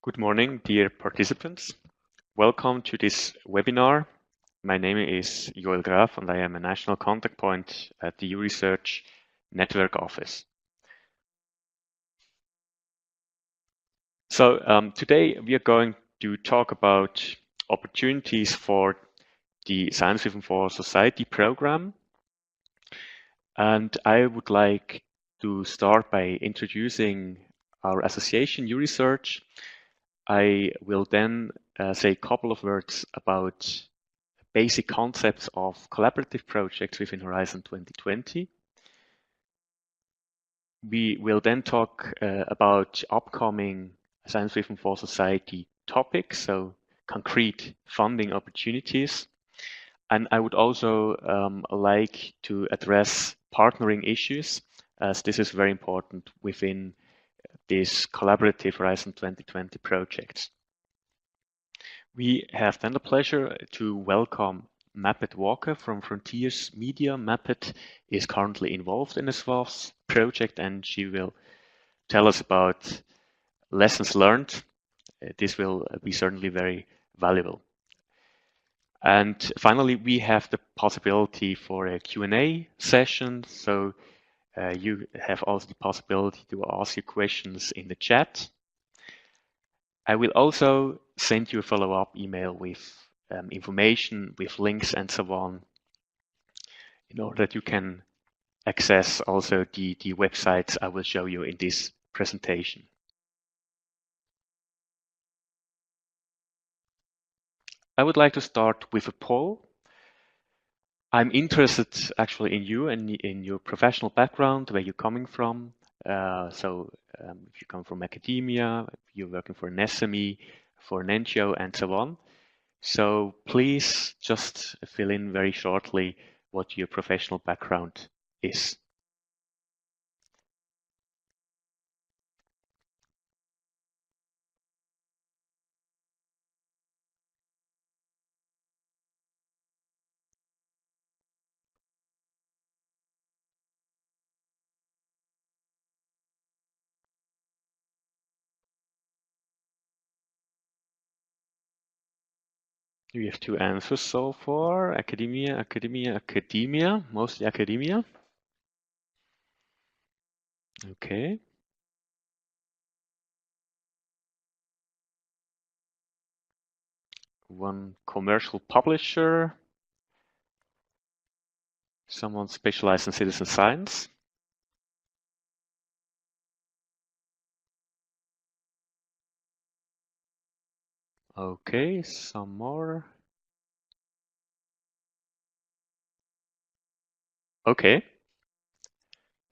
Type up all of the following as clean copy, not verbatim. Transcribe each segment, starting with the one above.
Good morning, dear participants. Welcome to this webinar. My name is Joel Graf and I am a national contact point at the Euresearch network office. So today we are going to talk about opportunities for the Science Driven for Society program. And I would like to start by introducing our association, Euresearch. I will then say a couple of words about basic concepts of collaborative projects within Horizon 2020. We will then talk about upcoming Science Driven for Society topics, so concrete funding opportunities. And I would also like to address partnering issues, as this is very important within this collaborative Horizon 2020 projects. We have then the pleasure to welcome Mapet Walker from Frontiers Media. Mapet is currently involved in the SwafS project and she will tell us about lessons learned. This will be certainly very valuable. And finally, we have the possibility for a Q&A session. So you have also the possibility to ask your questions in the chat. I will also send you a follow-up email with information, with links and so on, in order that you can access also the websites I will show you in this presentation. I would like to start with a poll. I'm interested actually in you and in your professional background, where you're coming from. If you come from academia, you're working for an SME, for an NGO, and so on. So please just fill in very shortly what your professional background is. We have two answers so far: academia, mostly academia. Okay. One commercial publisher. Someone specialized in citizen science. Okay, some more. Okay.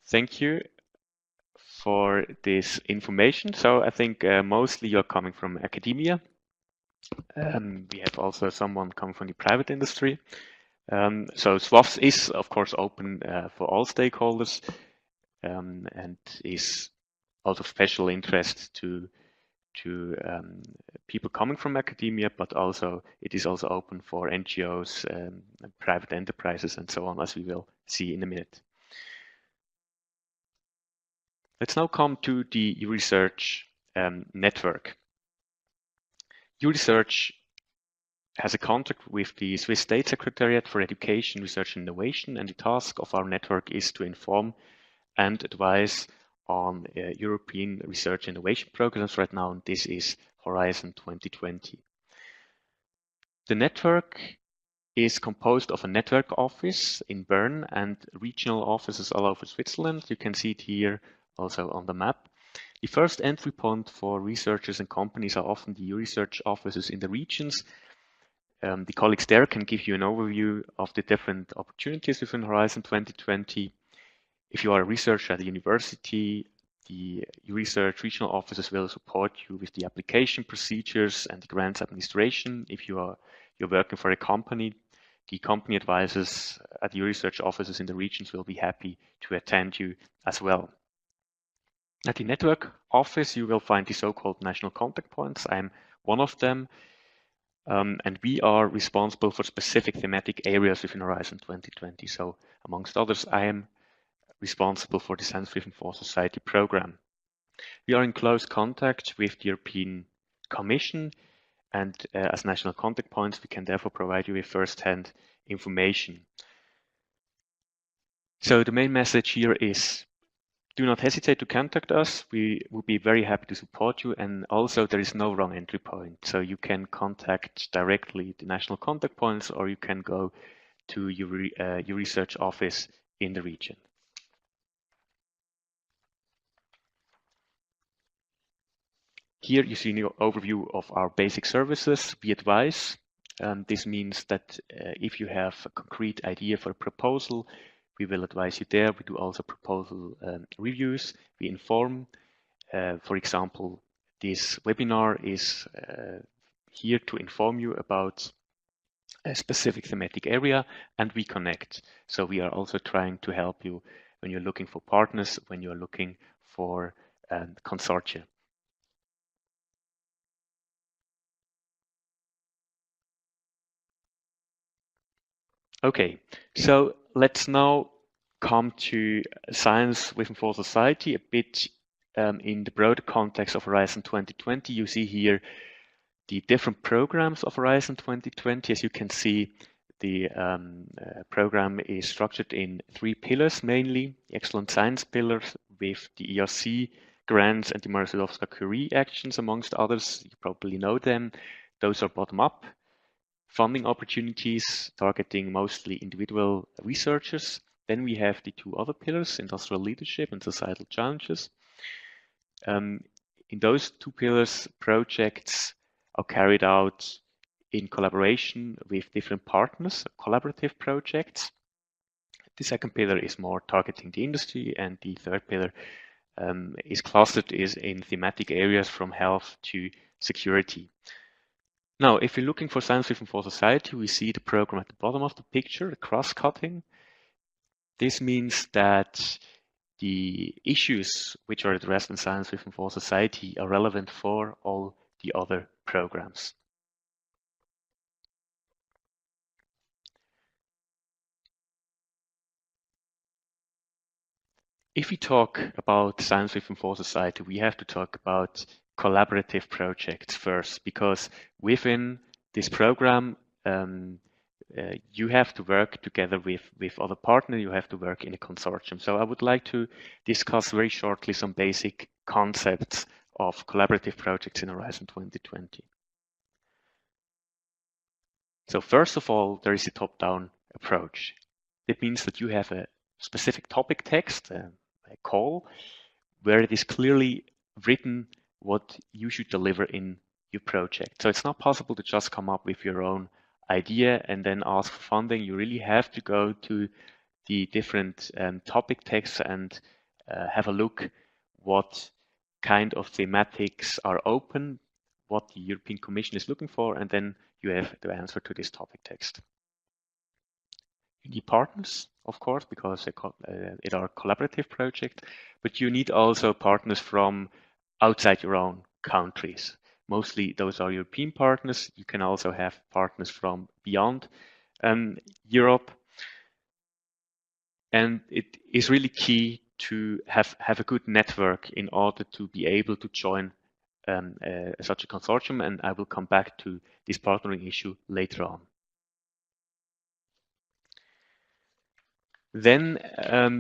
Thank you for this information. So I think mostly you're coming from academia. We have also someone coming from the private industry. So SwafS is, of course, open for all stakeholders and is also of special interest to people coming from academia, but also it is also open for NGOs, private enterprises, and so on, as we will see in a minute. Let's now come to the Euresearch network. Euresearch has a contract with the Swiss State Secretariat for Education, Research and Innovation, and the task of our network is to inform and advise on European research and innovation programs right now, and this is Horizon 2020. The network is composed of a network office in Bern and regional offices all over Switzerland. You can see it here also on the map. The first entry point for researchers and companies are often the Euresearch offices in the regions. The colleagues there can give you an overview of the different opportunities within Horizon 2020. If you are a researcher at a university, the Euresearch regional offices will support you with the application procedures and the grants administration. If you're working for a company, the company advisors at the Euresearch offices in the regions will be happy to attend you as well. At the network office, you will find the so-called national contact points. I'm one of them. And we are responsible for specific thematic areas within Horizon 2020. So amongst others, I am responsible for the Science Driven for Society program. We are in close contact with the European Commission, and as national contact points, we can therefore provide you with first-hand information. So the main message here is, do not hesitate to contact us. We would be very happy to support you. And also, there is no wrong entry point. So you can contact directly the national contact points, or you can go to your Euresearch office in the region. Here you see an overview of our basic services. We advise. This means that if you have a concrete idea for a proposal, we will advise you there. We do also proposal reviews. We inform. For example, this webinar is here to inform you about a specific thematic area, and we connect. So we are also trying to help you when you're looking for partners, when you're looking for consortia. Okay, so let's now come to science within for society a bit in the broader context of Horizon 2020. You see here the different programs of Horizon 2020. As you can see, the program is structured in 3 pillars mainly: the excellent science pillars with the ERC grants and the Maria-Skłodowska-Curie actions, amongst others. You probably know them. Those are bottom-up funding opportunities targeting mostly individual researchers. Then we have the 2 other pillars, industrial leadership and societal challenges. In those 2 pillars, projects are carried out in collaboration with different partners, collaborative projects. The second pillar is more targeting the industry, and the third pillar is clustered in thematic areas from health to security. Now, if you're looking for science within for society, we see the program at the bottom of the picture, the cross-cutting. This means that the issues which are addressed in science within for society are relevant for all the other programs. If we talk about science within for society, we have to talk about collaborative projects first, because within this program, you have to work together with other partners, you have to work in a consortium. So I would like to discuss very shortly some basic concepts of collaborative projects in Horizon 2020. So first of all, there is a top-down approach. It means that you have a specific topic text, a call, where it is clearly written what you should deliver in your project. So it's not possible to just come up with your own idea and then ask for funding. You really have to go to the different topic texts and have a look what kind of thematics are open, what the European Commission is looking for, and then you have to answer to this topic text. You need partners, of course, because it are a collaborative project, but you need also partners from outside your own countries. Mostly those are European partners. You can also have partners from beyond Europe. And it is really key to have a good network in order to be able to join such a consortium. And I will come back to this partnering issue later on. Then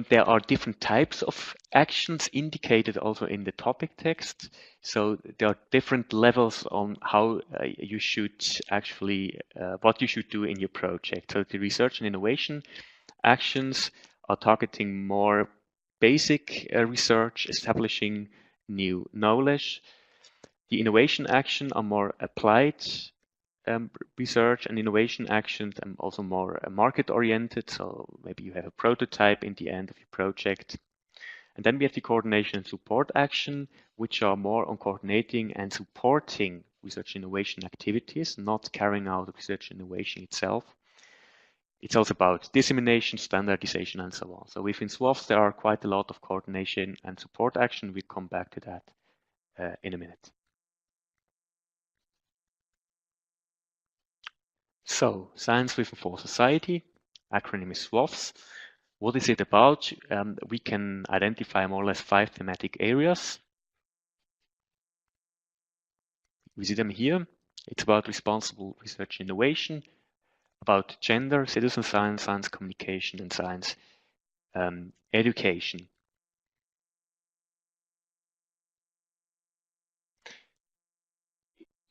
there are different types of actions indicated also in the topic text. So there are different levels on how you should actually, what you should do in your project. So the research and innovation actions are targeting more basic research, establishing new knowledge. The innovation action are more applied research and innovation actions, and also more market oriented. So maybe you have a prototype in the end of your project. And then we have the coordination and support action, which are more on coordinating and supporting research innovation activities, not carrying out research innovation itself. It's also about dissemination, standardization, and so on. So within SwafS, there are quite a lot of coordination and support action. We'll come back to that in a minute. So, Science Within for Society, acronym is SwafS. What is it about? We can identify more or less 5 thematic areas. We see them here. It's about responsible research and innovation, about gender, citizen science, science communication, and science education.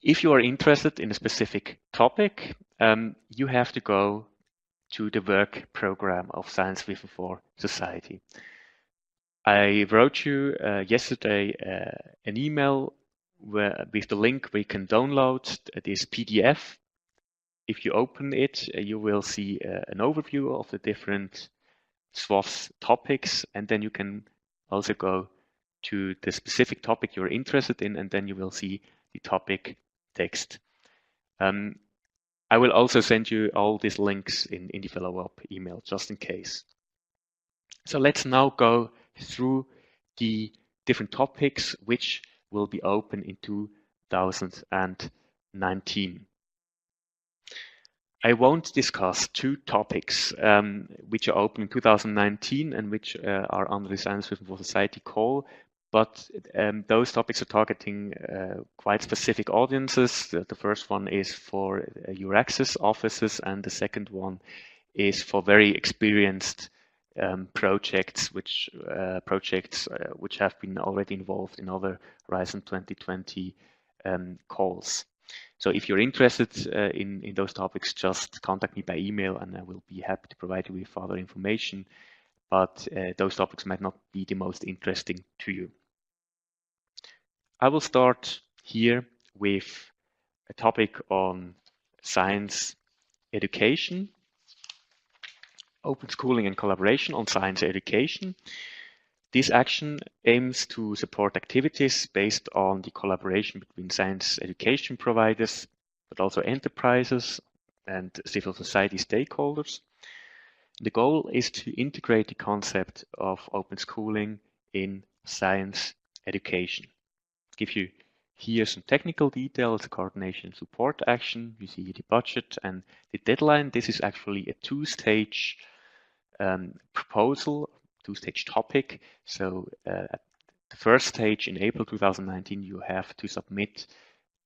If you are interested in a specific topic, you have to go to the work program of Science Vision for Society. I wrote you yesterday an email with the link where you can download this PDF. If you open it, you will see an overview of the different SwafS topics, and then you can also go to the specific topic you're interested in, and then you will see the topic text. I will also send you all these links in the follow-up email, just in case. So let's now go through the different topics which will be open in 2019. I won't discuss two topics which are open in 2019 and which are under the Science Vision for Society call, but those topics are targeting quite specific audiences. The first one is for Euresearch offices, and the second one is for very experienced projects which have been already involved in other Horizon 2020 calls. So if you're interested in those topics, just contact me by email and I will be happy to provide you with further information. But those topics might not be the most interesting to you. I will start here with a topic on science education, open schooling and collaboration on science education. This action aims to support activities based on the collaboration between science education providers, but also enterprises and civil society stakeholders. The goal is to integrate the concept of open schooling in science education. I'll give you here some technical details, coordination support action. You see the budget and the deadline. This is actually a two-stage proposal, two-stage topic. So at the first stage in April 2019, you have to submit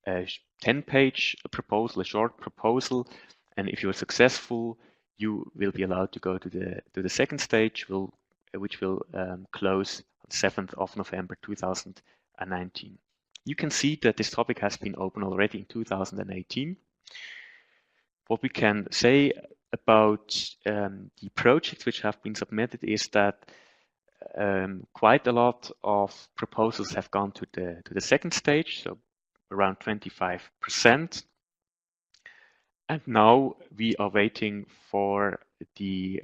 a 10-page proposal, a short proposal, and if you're successful, you will be allowed to go to the second stage, which will close on 7th of November 2019. You can see that this topic has been open already in 2018. What we can say about the projects which have been submitted is that quite a lot of proposals have gone to the second stage, so around 25%. And now we are waiting for the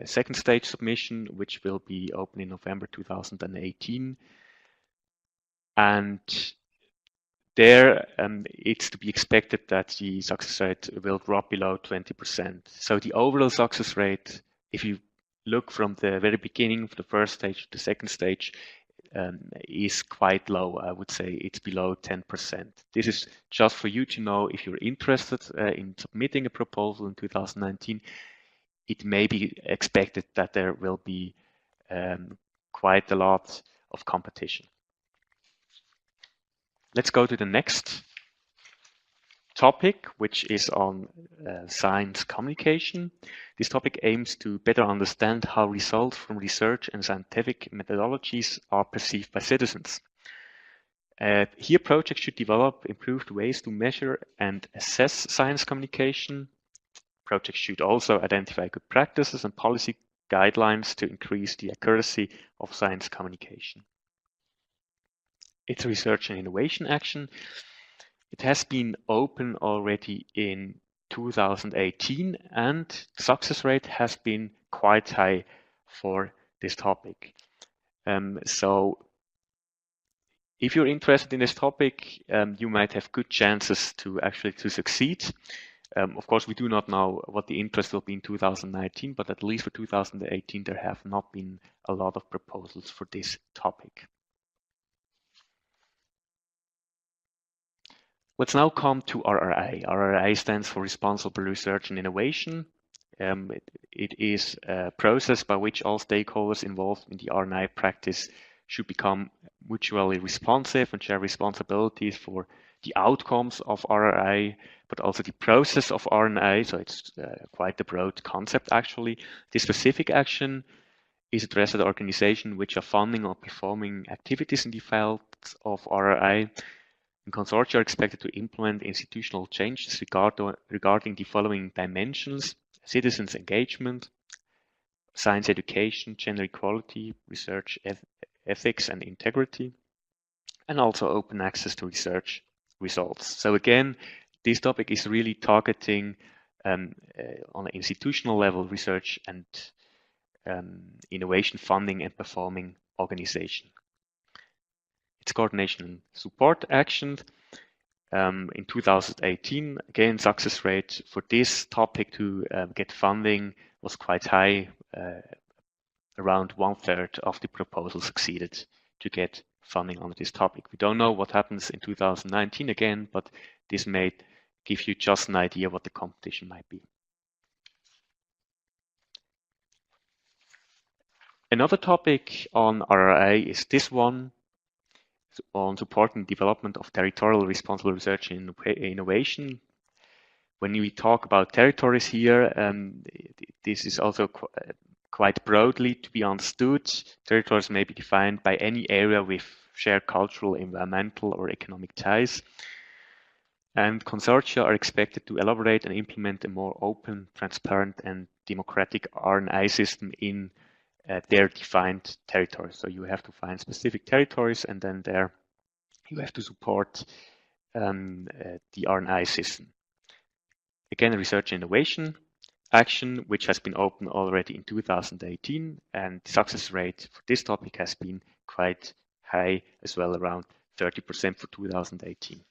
second stage submission, which will be open in November 2018. And there, it's to be expected that the success rate will drop below 20%. So the overall success rate, if you look from the very beginning of the first stage to the second stage, is quite low. I would say it's below 10%. This is just for you to know if you're interested in submitting a proposal in 2019. It may be expected that there will be quite a lot of competition. Let's go to the next topic, which is on science communication. This topic aims to better understand how results from research and scientific methodologies are perceived by citizens. Here, projects should develop improved ways to measure and assess science communication. Projects should also identify good practices and policy guidelines to increase the accuracy of science communication. It's a research and innovation action. It has been open already in 2018, and the success rate has been quite high for this topic. So if you're interested in this topic, you might have good chances to actually succeed. Of course, we do not know what the interest will be in 2019, but at least for 2018, there have not been a lot of proposals for this topic. Let's now come to RRI. RRI stands for Responsible Research and Innovation. It is a process by which all stakeholders involved in the R&I practice should become mutually responsive and share responsibilities for the outcomes of RRI, but also the process of RNI. So it's quite a broad concept actually. The specific action is addressed at organizations which are funding or performing activities in the field of RRI. And consortia are expected to implement institutional changes regarding the following dimensions: citizens' engagement, science education, gender equality, research ethics and integrity, and also open access to research results. So again, this topic is really targeting on an institutional level research and innovation funding and performing organization. It's coordination and support actions. In 2018, again, success rate for this topic to get funding was quite high. Around 1/3 of the proposals succeeded to get funding on this topic. We don't know what happens in 2019 again, but this may give you just an idea what the competition might be. Another topic on RRI is this one, on supporting development of territorial responsible research and innovation. When we talk about territories here, this is also quite broadly to be understood. Territories may be defined by any area with shared cultural, environmental, or economic ties. And consortia are expected to elaborate and implement a more open, transparent, and democratic RNI system in their defined territories. So you have to find specific territories, and then there you have to support the RNI system. Again, research and innovation action, which has been open already in 2018, and the success rate for this topic has been quite high as well, around 30% for 2018.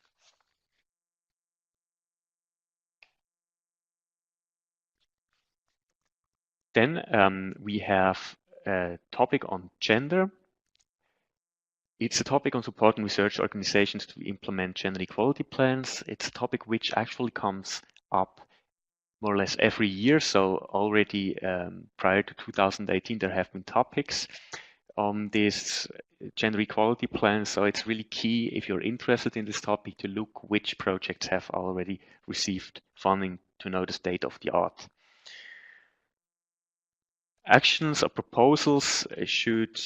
Then we have a topic on gender. It's a topic on supporting research organizations to implement gender equality plans. It's a topic which actually comes up more or less every year. So already prior to 2018, there have been topics on this gender equality plan. So it's really key, if you're interested in this topic, to look which projects have already received funding to know the state of the art. Actions or proposals should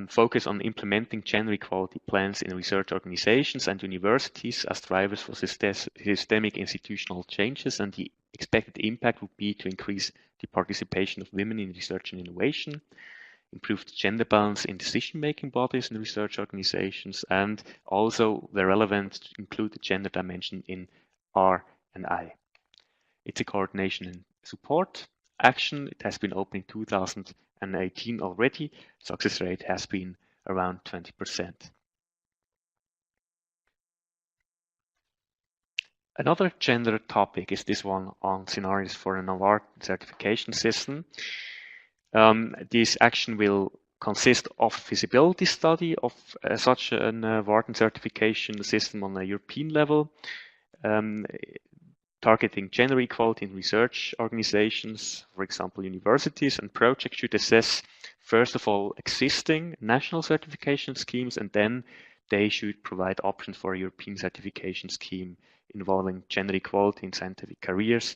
focus on implementing gender equality plans in research organizations and universities as drivers for systemic institutional changes, and the expected impact would be to increase the participation of women in research and innovation, improve the gender balance in decision-making bodies and research organizations, and also, where relevant, to include the gender dimension in R&I. It's a coordination and support action. It has been open in 2018 already. Success rate has been around 20%. Another gender topic is this one on scenarios for an award certification system. This action will consist of feasibility study of such an award and certification system on a European level, targeting gender equality in research organizations, for example, universities, and projects should assess, first of all, existing national certification schemes, and then they should provide options for a European certification scheme involving gender equality in scientific careers,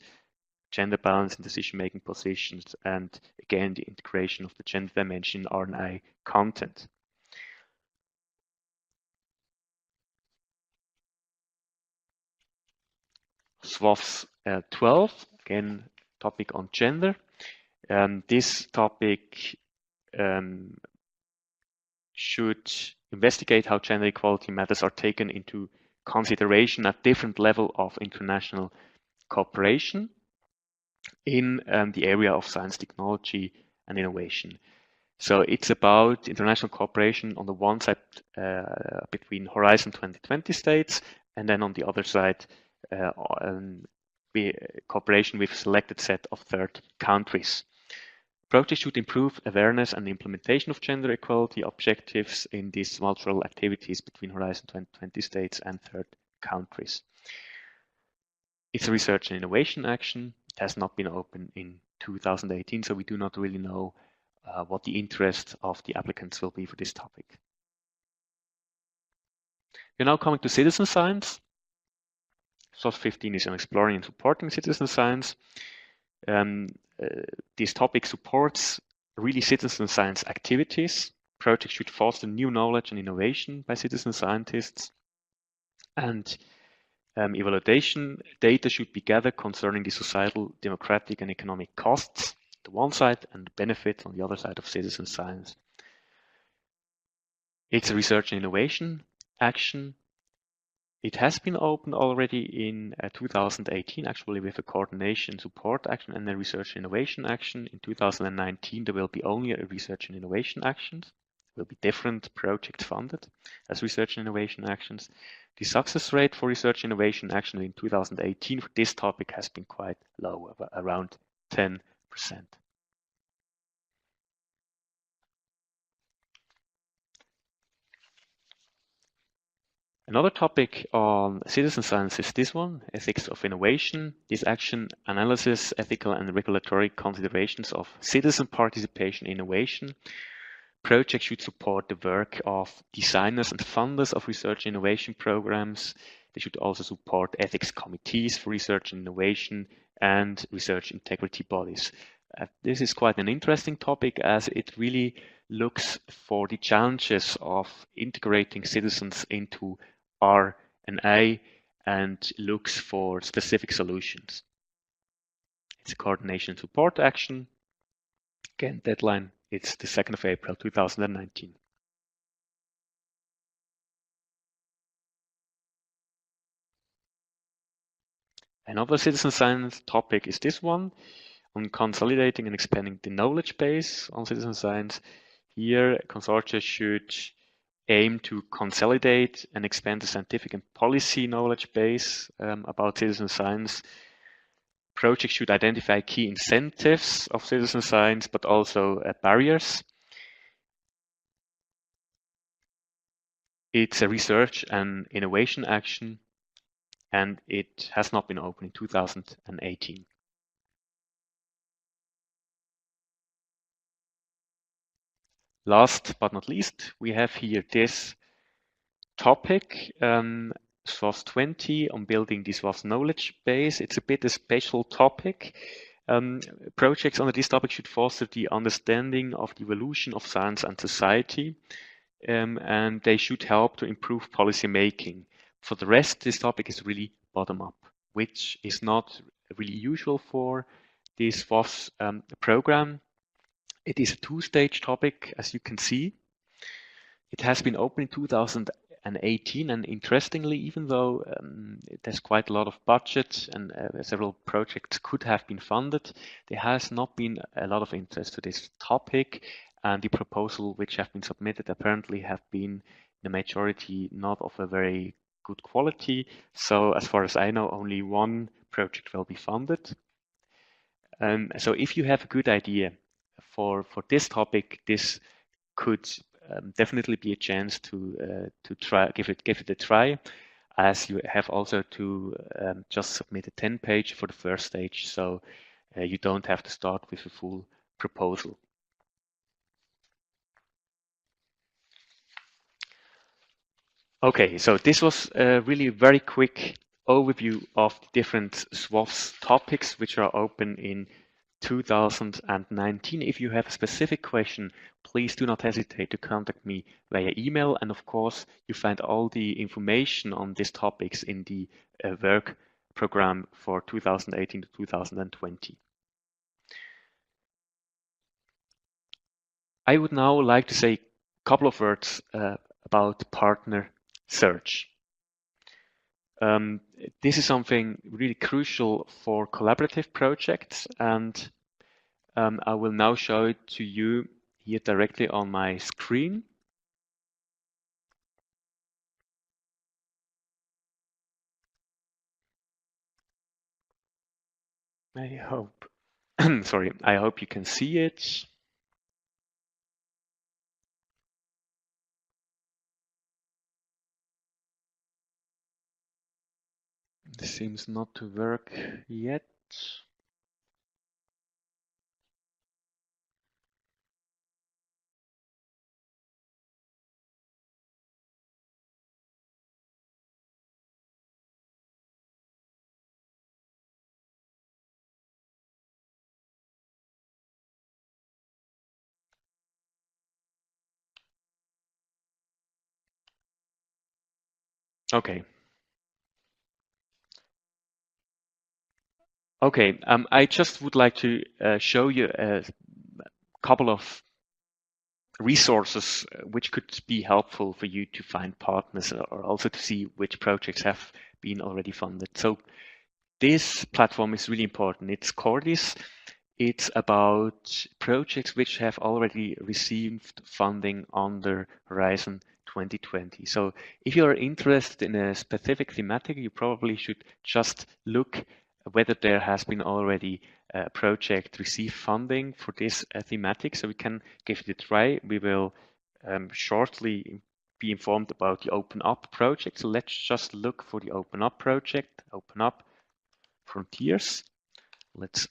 gender balance in decision-making positions, and again, the integration of the gender dimension in R&I content. SwafS 12, again, topic on gender. This topic should investigate how gender equality matters are taken into consideration at different levels of international cooperation in the area of science, technology, and innovation. So it's about international cooperation on the one side between Horizon 2020 states, and then on the other side, cooperation with a selected set of third countries. Projects should improve awareness and implementation of gender equality objectives in these multilateral activities between Horizon 2020 states and third countries. It's a research and innovation action. It has not been open in 2018, so we do not really know what the interest of the applicants will be for this topic. We're now coming to citizen science. SwafS 15 is on exploring and supporting citizen science. This topic supports really citizen science activities. Projects should foster new knowledge and innovation by citizen scientists. And evaluation data should be gathered concerning the societal, democratic, and economic costs on the one side and the benefits on the other side of citizen science. It's a research and innovation action. It has been opened already in 2018, actually with a coordination support action and a research and innovation action. In 2019, there will be only a research and innovation actions. There will be different projects funded as research and innovation actions. The success rate for research and innovation action in 2018 for this topic has been quite low, around 10%. Another topic on citizen science is this one, ethics of innovation. This action analysis, ethical and regulatory considerations of citizen participation in innovation. Projects should support the work of designers and funders of research and innovation programs. They should also support ethics committees for research and innovation and research integrity bodies. This is quite an interesting topic as it really looks for the challenges of integrating citizens into R&A and looks for specific solutions. It's a coordination support action. Again, deadline, it's the 2nd of April 2019. Another citizen science topic is this one, on consolidating and expanding the knowledge base on citizen science. Here, consortia should aim to consolidate and expand the scientific and policy knowledge base about citizen science. Projects should identify key incentives of citizen science, but also barriers. It's a research and innovation action, and it has not been open in 2018. Last but not least, we have here this topic, SwafS 20 on building the SwafS knowledge base. It's a bit a special topic. Projects under this topic should foster the understanding of the evolution of science and society, and they should help to improve policy making. For the rest, this topic is really bottom-up, which is not really usual for this SwafS program. It is a two-stage topic, as you can see. It has been open in 2018, and interestingly, even though there's quite a lot of budget and several projects could have been funded, there has not been a lot of interest to this topic, and the proposal which have been submitted apparently have been the majority not of a very good quality. So as far as I know, only one project will be funded. So if you have a good idea for this topic, this could definitely be a chance to try give it a try, as you have also to just submit a 10-page for the first stage, so you don't have to start with a full proposal. Okay, so this was a really very quick overview of the different SwafS topics which are open in 2019. If you have a specific question, please do not hesitate to contact me via email. And of course, you find all the information on these topics in the work program for 2018 to 2020. I would now like to say a couple of words about partner search. This is something really crucial for collaborative projects, and I will now show it to you here directly on my screen. I hope, sorry, I hope you can see it. This seems not to work yet. Okay. Okay. I just would like to show you a couple of resources which could be helpful for you to find partners or also to see which projects have been already funded. So this platform is really important. It's Cordis. It's about projects which have already received funding under Horizon 2020. So if you're interested in a specific thematic, you probably should just look whether there has been already a project receive funding for this thematic. So we can give it a try. We will shortly be informed about the Open Up project. So let's just look for the Open Up project, Open Up Frontiers. Let's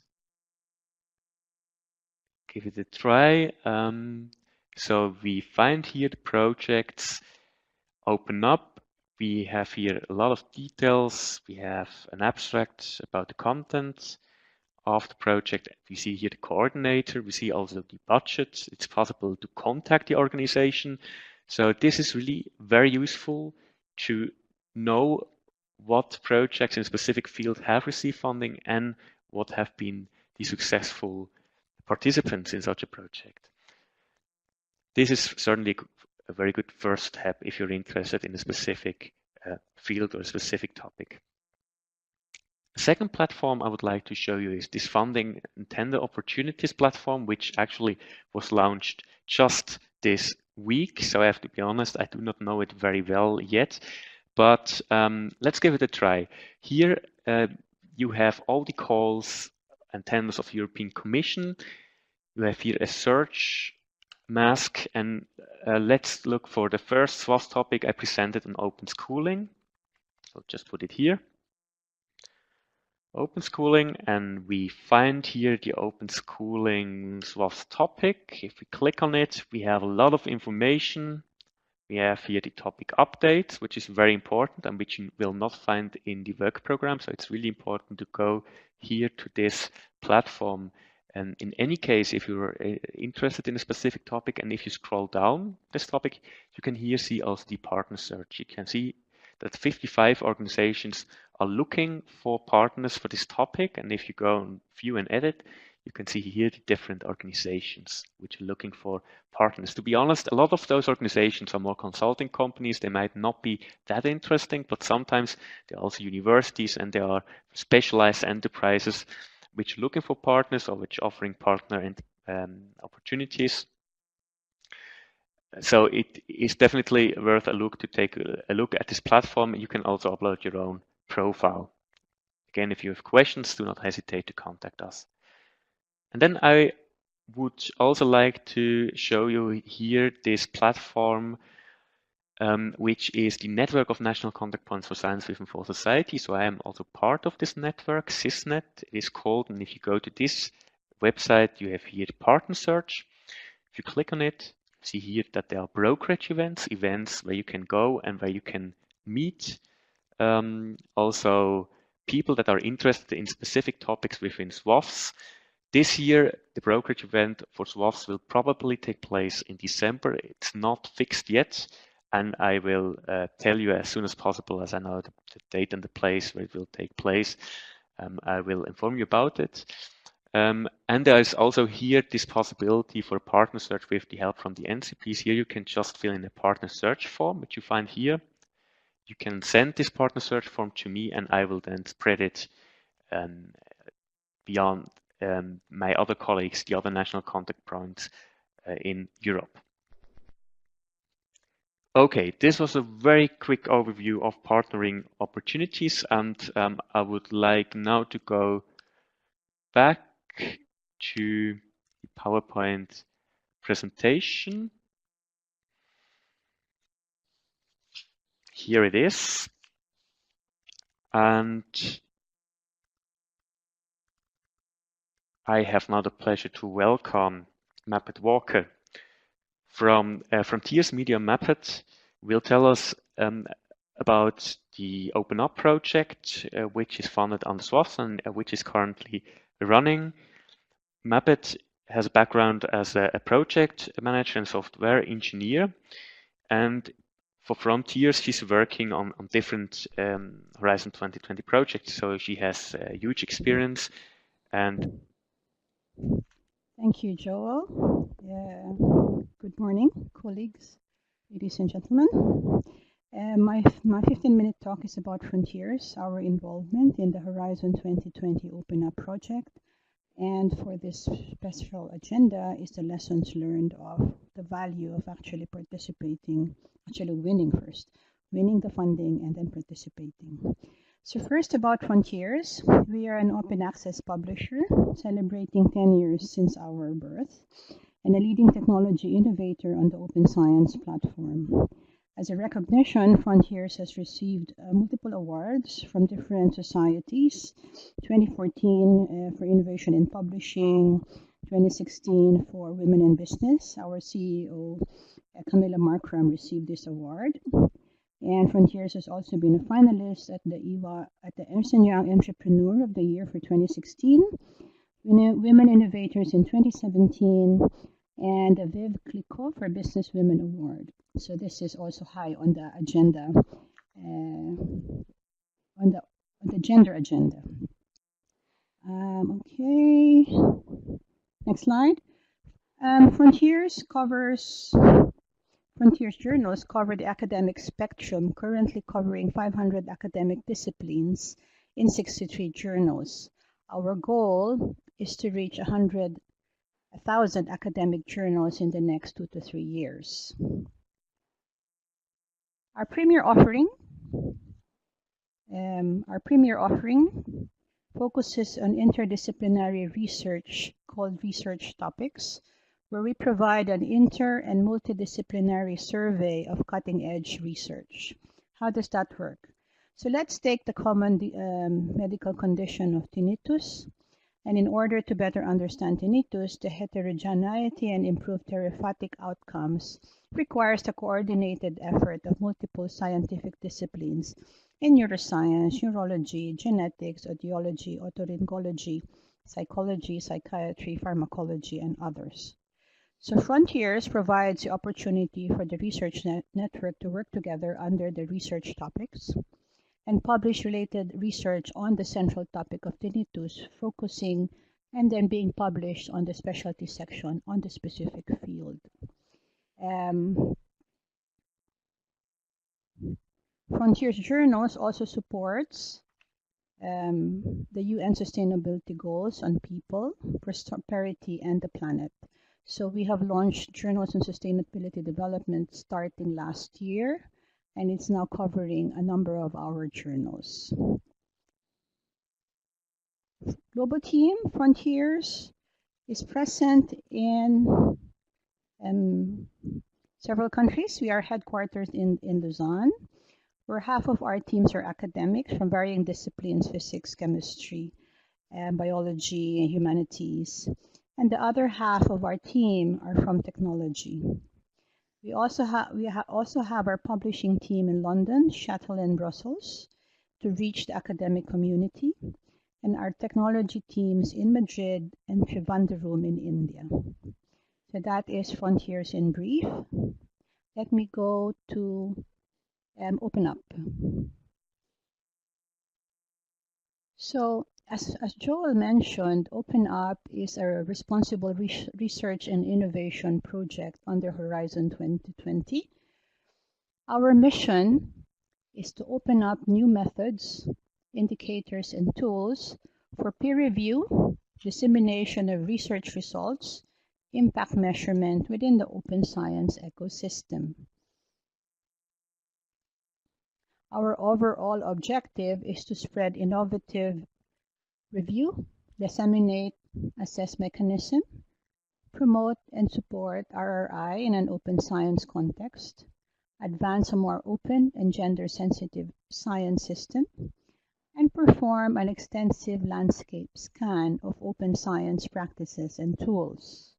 give it a try. So we find here the projects, Open Up. We have here a lot of details. We have an abstract about the content of the project. We see here the coordinator. We see also the budget. It's possible to contact the organization. So this is really very useful to know what projects in a specific field have received funding and what have been the successful participants in such a project. This is certainly a very good first step if you're interested in a specific field or a specific topic. The second platform I would like to show you is this funding and tender opportunities platform, which actually was launched just this week. So I have to be honest, I do not know it very well yet, but let's give it a try. Here you have all the calls and tenders of European Commission. You have here a search mask, and let's look for the first SwafS topic I presented on open schooling. So just put it here. Open schooling, and we find here the open schooling SwafS topic. If we click on it, we have a lot of information. We have here the topic updates, which is very important and which you will not find in the work program. So it's really important to go here to this platform. And in any case, if you're interested in a specific topic, and if you scroll down this topic, you can here see also the partner search. You can see that 55 organizations are looking for partners for this topic. And if you go and view and edit, you can see here the different organizations which are looking for partners. To be honest, a lot of those organizations are more consulting companies. They might not be that interesting, but sometimes they're also universities and there are specialized enterprises which are looking for partners or which are offering partner and opportunities. So it is definitely worth a look to take a look at this platform. You can also upload your own profile. Again, if you have questions, do not hesitate to contact us. And then I would also like to show you here this platform, which is the Network of National Contact Points for Science, With and For Society. So I am also part of this network, SysNet it is called. And if you go to this website, you have here the partner search. If you click on it, see here that there are brokerage events where you can go and where you can meet also people that are interested in specific topics within SwafS. This year, the brokerage event for SwafS will probably take place in December. It's not fixed yet, and I will tell you as soon as possible as I know the date and the place where it will take place. I will inform you about it. And there is also here this possibility for a partner search with the help from the NCPs. Here you can just fill in a partner search form, which you find here. You can send this partner search form to me, and I will then spread it beyond my other colleagues, the other national contact points in Europe. Okay, this was a very quick overview of partnering opportunities, and I would like now to go back to the PowerPoint presentation. Here it is. And I have now the pleasure to welcome Mappet Walker from Frontiers Media. Mappet will tell us about the Open Up project, which is funded under SwafS and which is currently running. Mappet has a background as a project manager and software engineer. And For Frontiers, she's working on different Horizon 2020 projects, so she has huge experience. And thank you, Joel. Good morning, colleagues, ladies and gentlemen. My 15-minute talk is about Frontiers, our involvement in the Horizon 2020 Open Up project. And for this special agenda is the lessons learned of the value of actually participating, actually winning first, winning the funding and then participating. So first about Frontiers, we are an open access publisher celebrating 10 years since our birth and a leading technology innovator on the open science platform. As a recognition, Frontiers has received multiple awards from different societies. 2014 for Innovation in Publishing, 2016 for Women in Business. Our CEO, Camilla Markram, received this award. And Frontiers has also been a finalist at the Ernst & Young Entrepreneur of the Year for 2016, Women Innovators in 2017, and the Viv Clicquot for Business Women Award. So this is also high on the agenda, on the gender agenda. Okay, next slide. Frontiers journals cover the academic spectrum, currently covering 500 academic disciplines in 63 journals. Our goal is to reach 1,000 academic journals in the next 2 to 3 years. Our premier offering focuses on interdisciplinary research called Research Topics, where we provide an inter- and multidisciplinary survey of cutting-edge research. How does that work? So let's take the common medical condition of tinnitus. And in order to better understand tinnitus, the heterogeneity and improved therapeutic outcomes requires the coordinated effort of multiple scientific disciplines in neuroscience, neurology, genetics, audiology, otolaryngology, psychology, psychiatry, pharmacology, and others. So Frontiers provides the opportunity for the research network to work together under the research topics and publish related research on the central topic of tinnitus, focusing and then being published on the specialty section on the specific field. Frontiers Journals also supports the UN Sustainability Goals on people, prosperity, and the planet. So we have launched Journals on Sustainability Development starting last year, and it's now covering a number of our journals. Global team, Frontiers, is present in several countries. We are headquartered in Lausanne, where half of our teams are academics from varying disciplines, physics, chemistry, biology, and humanities. And the other half of our team are from technology. We also have our publishing team in London, Shuttle, and Brussels to reach the academic community, and our technology teams in Madrid and Trivandrum in India. So that is Frontiers in brief. Let me go to Open Up. So as Joel mentioned, Open Up is a responsible research and innovation project under Horizon 2020. Our mission is to open up new methods, indicators, and tools for peer review, dissemination of research results, impact measurement within the open science ecosystem. Our overall objective is to spread innovative review, disseminate, assess mechanism, promote and support RRI in an open science context, advance a more open and gender-sensitive science system, and perform an extensive landscape scan of open science practices and tools.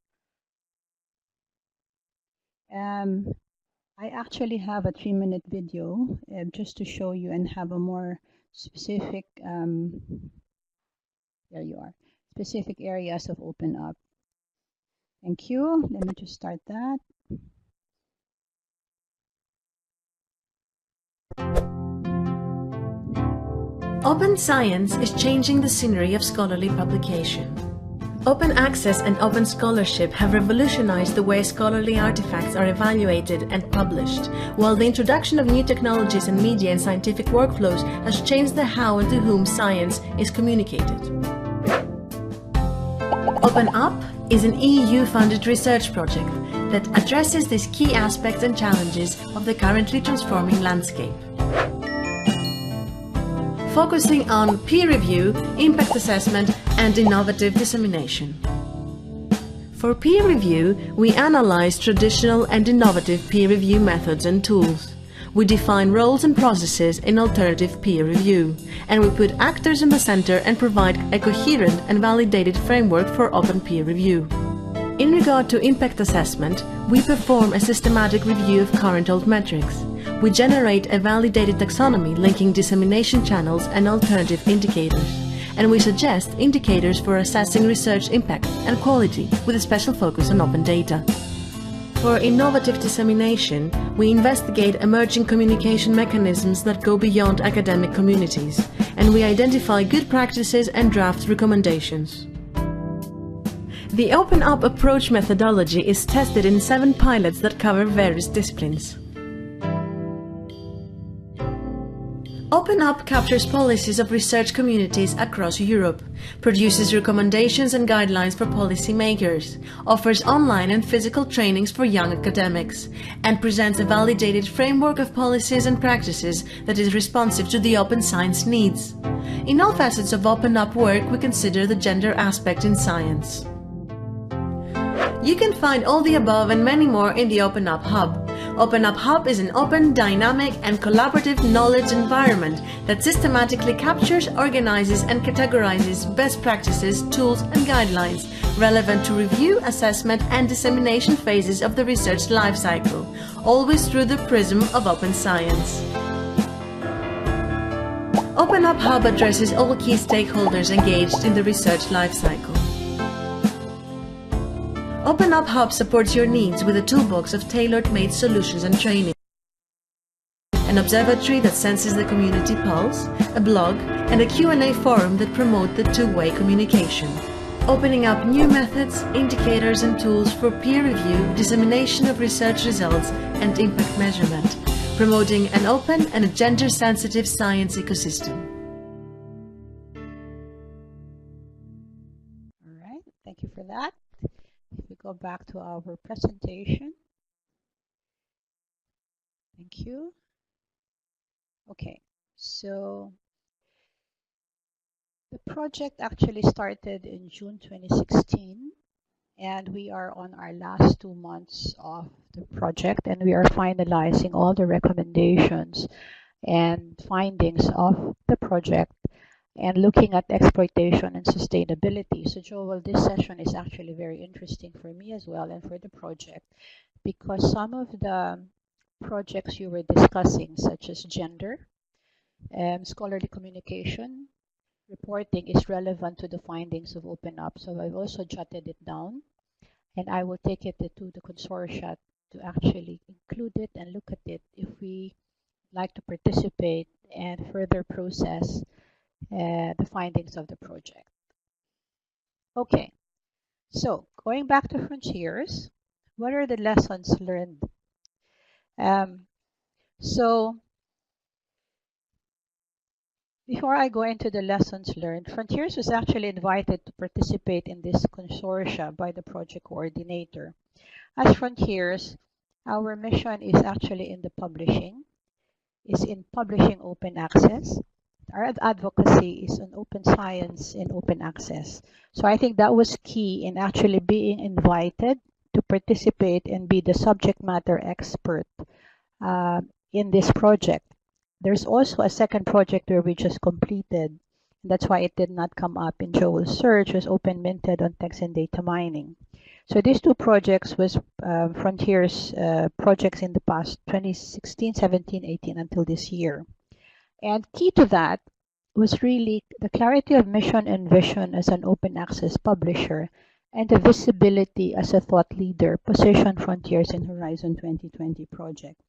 I actually have a 3-minute video just to show you and have a more specific, there you are, specific areas of Open Up. Thank you. Let me just start that. Open science is changing the scenery of scholarly publication. Open access and open scholarship have revolutionized the way scholarly artifacts are evaluated and published, while the introduction of new technologies and media and scientific workflows has changed the how and to whom science is communicated. Open Up is an EU-funded research project that addresses these key aspects and challenges of the currently transforming landscape, focusing on peer review, impact assessment, and innovative dissemination. For peer review, we analyze traditional and innovative peer review methods and tools. We define roles and processes in alternative peer review, and we put actors in the center and provide a coherent and validated framework for open peer review. In regard to impact assessment, we perform a systematic review of current altmetrics. We generate a validated taxonomy linking dissemination channels and alternative indicators, and we suggest indicators for assessing research impact and quality with a special focus on open data. For innovative dissemination, we investigate emerging communication mechanisms that go beyond academic communities, and we identify good practices and draft recommendations. The Open Up approach methodology is tested in 7 pilots that cover various disciplines. Open Up captures policies of research communities across Europe, produces recommendations and guidelines for policymakers, offers online and physical trainings for young academics, and presents a validated framework of policies and practices that is responsive to the open science needs. In all facets of Open Up work, we consider the gender aspect in science. You can find all the above and many more in the Open Up Hub. Open Up Hub is an open, dynamic and collaborative knowledge environment that systematically captures, organizes and categorizes best practices, tools and guidelines relevant to review, assessment and dissemination phases of the research lifecycle, always through the prism of open science. Open Up Hub addresses all key stakeholders engaged in the research lifecycle. Open Up Hub supports your needs with a toolbox of tailor-made solutions and training, an observatory that senses the community pulse, a blog, and a Q&A forum that promote the two-way communication, opening up new methods, indicators and tools for peer review, dissemination of research results, and impact measurement, promoting an open and a gender-sensitive science ecosystem. All right, thank you for that. If we go back to our presentation. Thank you. Okay, so the project actually started in June 2016, and we are on our last 2 months of the project, and we are finalizing all the recommendations and findings of the project and looking at exploitation and sustainability. So Joel, this session is actually very interesting for me as well and for the project, because some of the projects you were discussing, such as gender, scholarly communication, reporting, is relevant to the findings of Open Up. So I've also jotted it down, and I will take it to the consortia to actually include it and look at it if we like to participate and further process the findings of the project. Okay, so going back to Frontiers, what are the lessons learned? So before I go into the lessons learned, Frontiers was actually invited to participate in this consortia by the project coordinator. As Frontiers, our mission is actually in the publishing, is in publishing open access. Our advocacy is on open science and open access. So I think that was key in actually being invited to participate and be the subject matter expert in this project. There's also a second project where we just completed. That's why it did not come up in Joel's search, was open minted on text and data mining. So these 2 projects was Frontiers projects in the past, 2016, 17, 18 until this year. And key to that was really the clarity of mission and vision as an open access publisher and the visibility as a thought leader positioned Frontiers in Horizon 2020 project.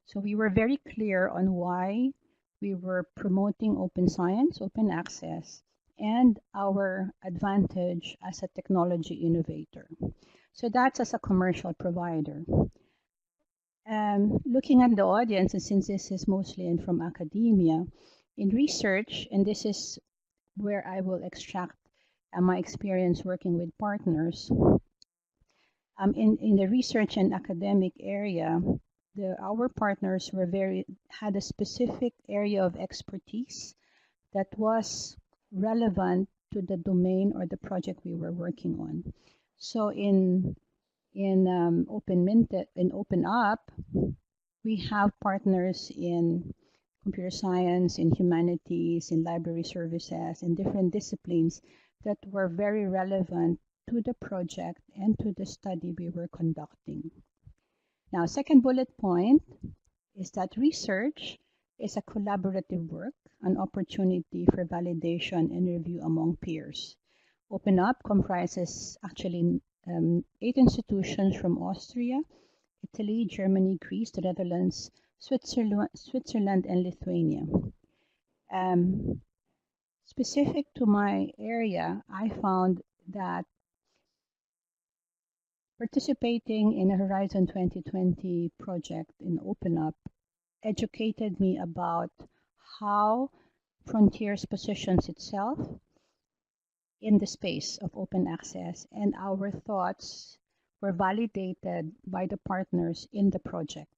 So we were very clear on why we were promoting open science, open access, and our advantage as a technology innovator. So that's as a commercial provider. Looking at the audience, and since this is mostly from academia, in research, and this is where I will extract my experience working with partners, in the research and academic area, our partners had a specific area of expertise that was relevant to the domain or the project we were working on. So in Open Up, we have partners in computer science, in humanities, in library services, in different disciplines that were very relevant to the project and to the study we were conducting. Now, second bullet point is that research is a collaborative work, an opportunity for validation and review among peers. Open Up comprises actually 8 institutions from Austria, Italy, Germany, Greece, the Netherlands, Switzerland, and Lithuania. Specific to my area, I found that participating in a Horizon 2020 project in Open Up educated me about how Frontiers positions itself in the space of open access, and our thoughts were validated by the partners in the project.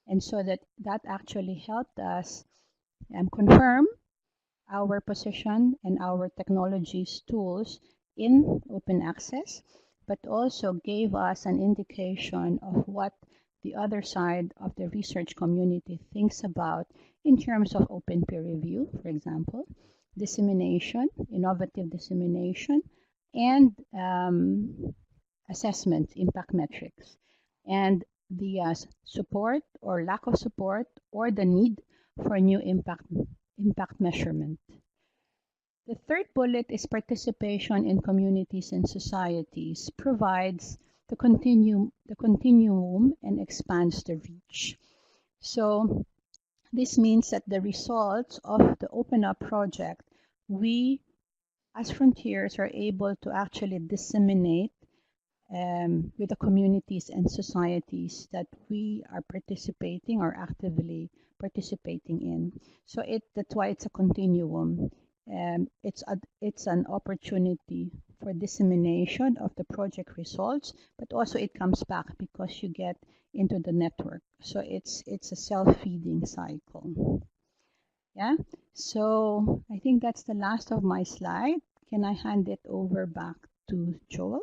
And so that actually helped us confirm our position and our technologies tools in open access, but also gave us an indication of what the other side of the research community thinks about in terms of open peer review, for example, dissemination, innovative dissemination, and assessment, impact metrics, and the support or lack of support or the need for new impact measurement. The third bullet is participation in communities and societies provides the continuum and expands the reach. So this means that the results of the Open Up project, we as Frontiers are able to actually disseminate with the communities and societies that we are participating or actively participating in. So that's why it's a continuum. It's an opportunity for dissemination of the project results, but also it comes back because you get into the network. So it's a self-feeding cycle. Yeah, so I think that's the last of my slide. Can I hand it over back to Joel?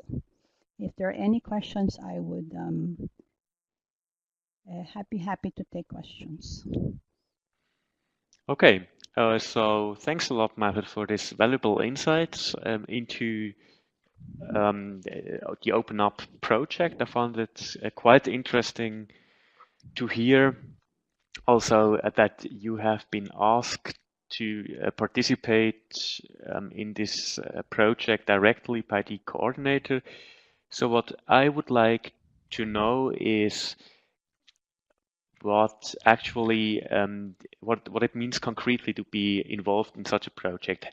If there are any questions, I would happy to take questions. Okay, so thanks a lot, Mavit, for this valuable insights into the Open Up project. I found it quite interesting to hear also that you have been asked to participate in this project directly by the coordinator. So what I would like to know is what actually what it means concretely to be involved in such a project.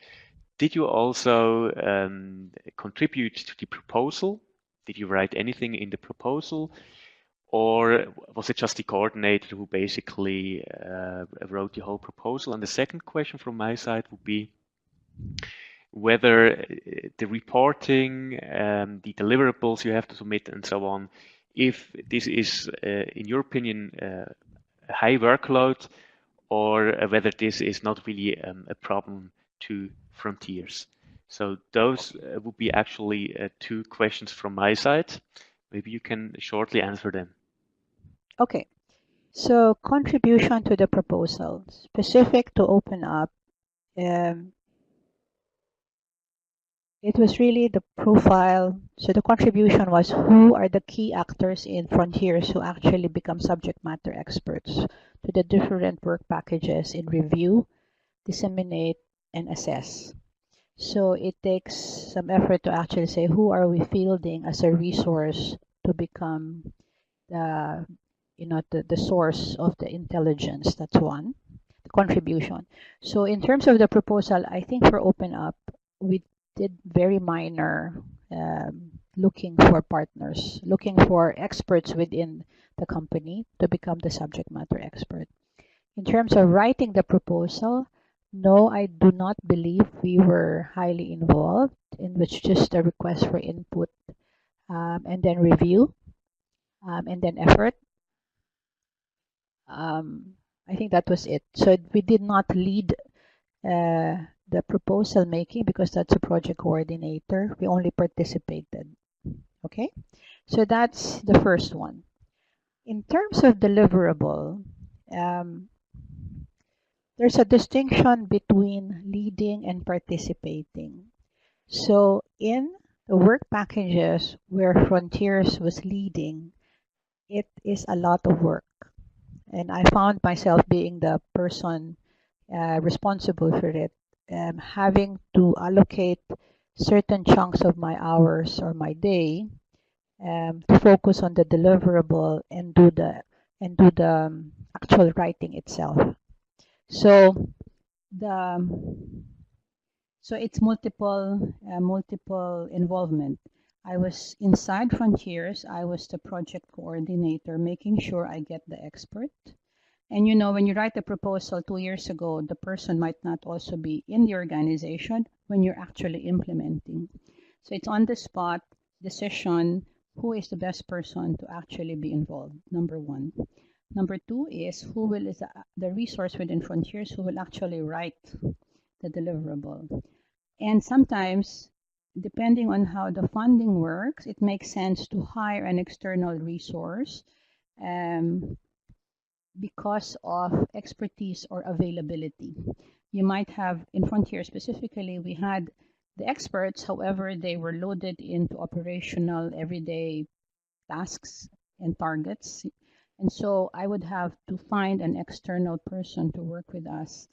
Did you also contribute to the proposal? Did you write anything in the proposal? Or was it just the coordinator who basically wrote the whole proposal? And the second question from my side would be whether the reporting, the deliverables you have to submit and so on, if this is, in your opinion, a high workload, or whether this is not really a problem to Frontiers. So those would be actually 2 questions from my side. Maybe you can shortly answer them. Okay, so contribution to the proposal, specific to Open Up. It was really the profile. So the contribution was who are the key actors in Frontiers who actually become subject matter experts to the different work packages in review, disseminate, and assess. So it takes some effort to actually say who are we fielding as a resource to become the source of the intelligence. That's one. contribution. So in terms of the proposal, I think for Open Up, we did very minor looking for partners, looking for experts within the company to become the subject matter expert. In terms of writing the proposal, no, I do not believe we were highly involved, in which just a request for input and then review and then effort. I think that was it. So we did not lead the proposal making because that's a project coordinator. We only participated. Okay, so that's the first one. In terms of deliverable, there's a distinction between leading and participating. So in the work packages where Frontiers was leading, it is a lot of work. And I found myself being the person responsible for it, having to allocate certain chunks of my hours or my day to focus on the deliverable and do the actual writing itself. So it's multiple involvement. I was inside Frontiers. I was the project coordinator, making sure I get the expert. And you know, when you write a proposal 2 years ago, the person might not also be in the organization when you're actually implementing. So it's on the spot decision, who is the best person to actually be involved, number one. Number two is who is the resource within Frontiers who will actually write the deliverable. And sometimes, depending on how the funding works, it makes sense to hire an external resource because of expertise or availability. You might have, in Frontier specifically, we had the experts, however, they were loaded into operational everyday tasks and targets. And so I would have to find an external person to work with us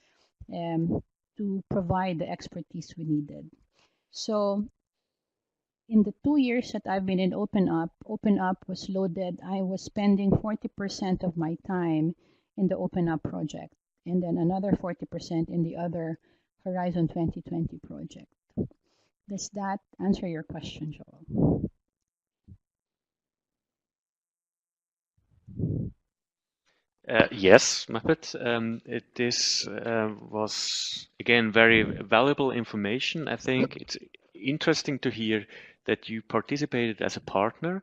to provide the expertise we needed. So in the 2 years that I've been in Open Up was loaded. I was spending 40% of my time in the Open Up project, and then another 40% in the other Horizon 2020 project. Does that answer your question, Joel? Yes, Muppet. This was, again, very valuable information. I think it's interesting to hear that you participated as a partner,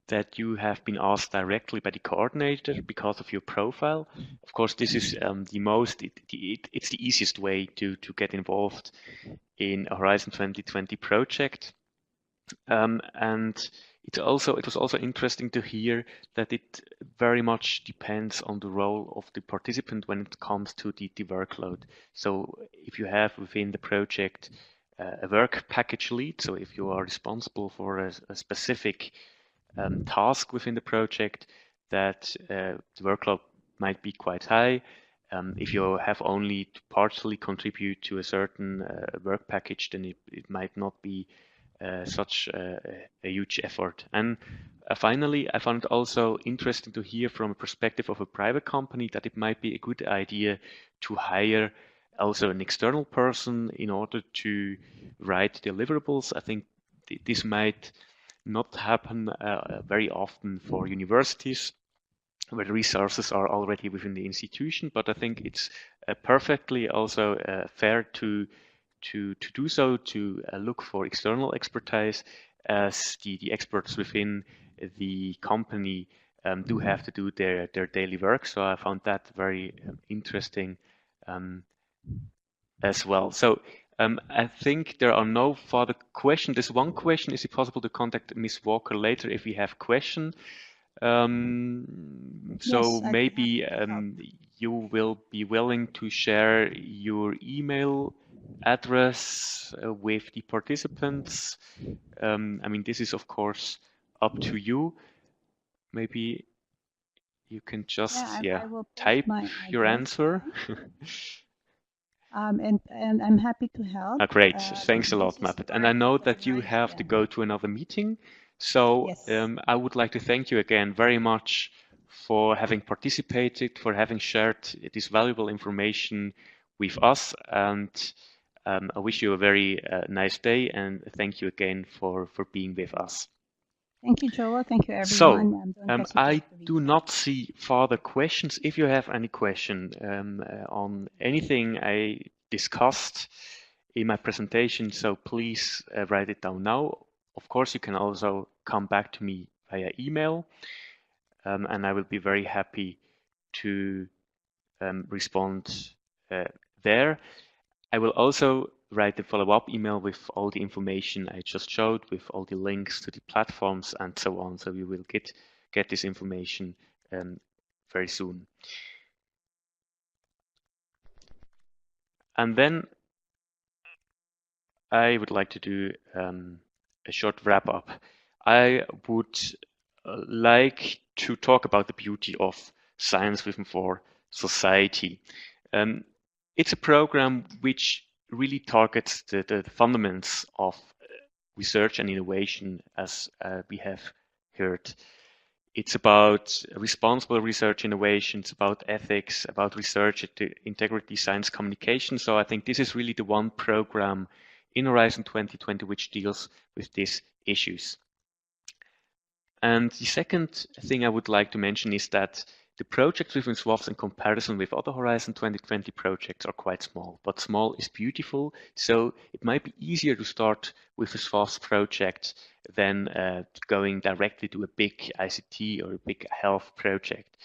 that you have been asked directly by the coordinator because of your profile. Of course, this is it's the easiest way to get involved in a Horizon 2020 project. And it was also interesting to hear that it very much depends on the role of the participant when it comes to the workload. So if you have within the project a work package lead, so if you are responsible for a specific task within the project, that the workload might be quite high. If you have only to partially contribute to a certain work package, then it might not be such a huge effort. And finally, I found it also interesting to hear from a perspective of a private company that it might be a good idea to hire also an external person in order to write deliverables. I think this might not happen very often for universities where the resources are already within the institution, but I think it's perfectly also fair to do so, to look for external expertise, as the experts within the company do have to do their daily work. So I found that very interesting as well. So I think there are no further questions. There's one question: is it possible to contact Ms. Walker later if we have questions? So yes, maybe you will be willing to share your email address with the participants. I mean, this is of course up to you. Maybe you can just type your answer. And I'm happy to help. Great, thanks a lot, Muppet. And I know that you have to go to another meeting. So yes. I would like to thank you again very much for having participated, for having shared this valuable information with us, and I wish you a very nice day, and thank you again for being with us. Thank you, Joel. Thank you, So, everyone. I do not see further questions. If you have any question on anything I discussed in my presentation, so please write it down now. Of course, you can also come back to me via email, and I will be very happy to respond there. I will also write a follow-up email with all the information I just showed, with all the links to the platforms and so on. So you will get this information very soon. And then I would like to do a short wrap-up. I would like to talk about the beauty of Science Written for Society. It's a program which really targets the fundamentals of research and innovation, as we have heard. It's about responsible research innovation, it's about ethics, about research integrity, science communication. So I think this is really the one program in Horizon 2020 which deals with these issues. And the second thing I would like to mention is that the projects within SwafS in comparison with other Horizon 2020 projects are quite small, but small is beautiful. So it might be easier to start with a SwafS project than going directly to a big ICT or a big health project.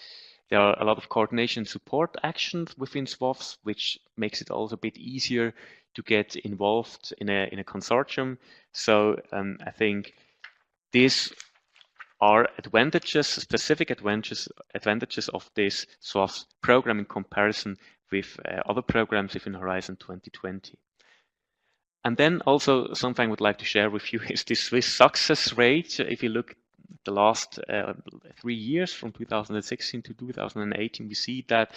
There are a lot of coordination support actions within SwafS, which makes it also a bit easier to get involved in a consortium. So I think these are advantages, specific advantages of this SwafS program in comparison with other programs within Horizon 2020. And then also something I would like to share with you is the Swiss success rate. If you look at the last 3 years, from 2016 to 2018, we see that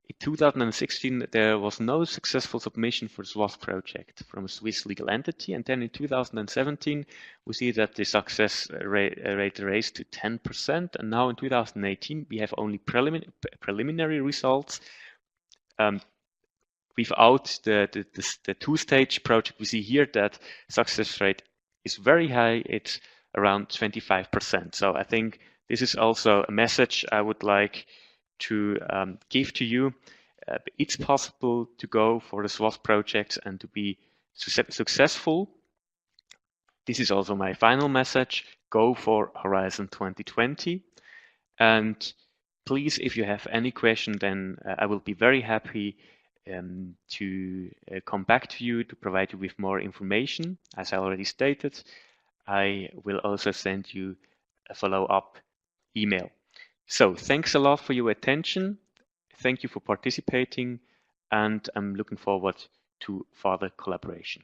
in 2016, there was no successful submission for the SwafS project from a Swiss legal entity. And then in 2017, we see that the success rate raised to 10%. And now in 2018, we have only preliminary results. Without the two-stage project, we see here that success rate is very high. It's around 25%. So I think this is also a message I would like to give to you. It's possible to go for the SwafS projects and to be successful. This is also my final message. Go for Horizon 2020. And please, if you have any question, then I will be very happy to come back to you to provide you with more information. As I already stated, I will also send you a follow-up email. So thanks a lot for your attention. Thank you for participating, and I'm looking forward to further collaboration.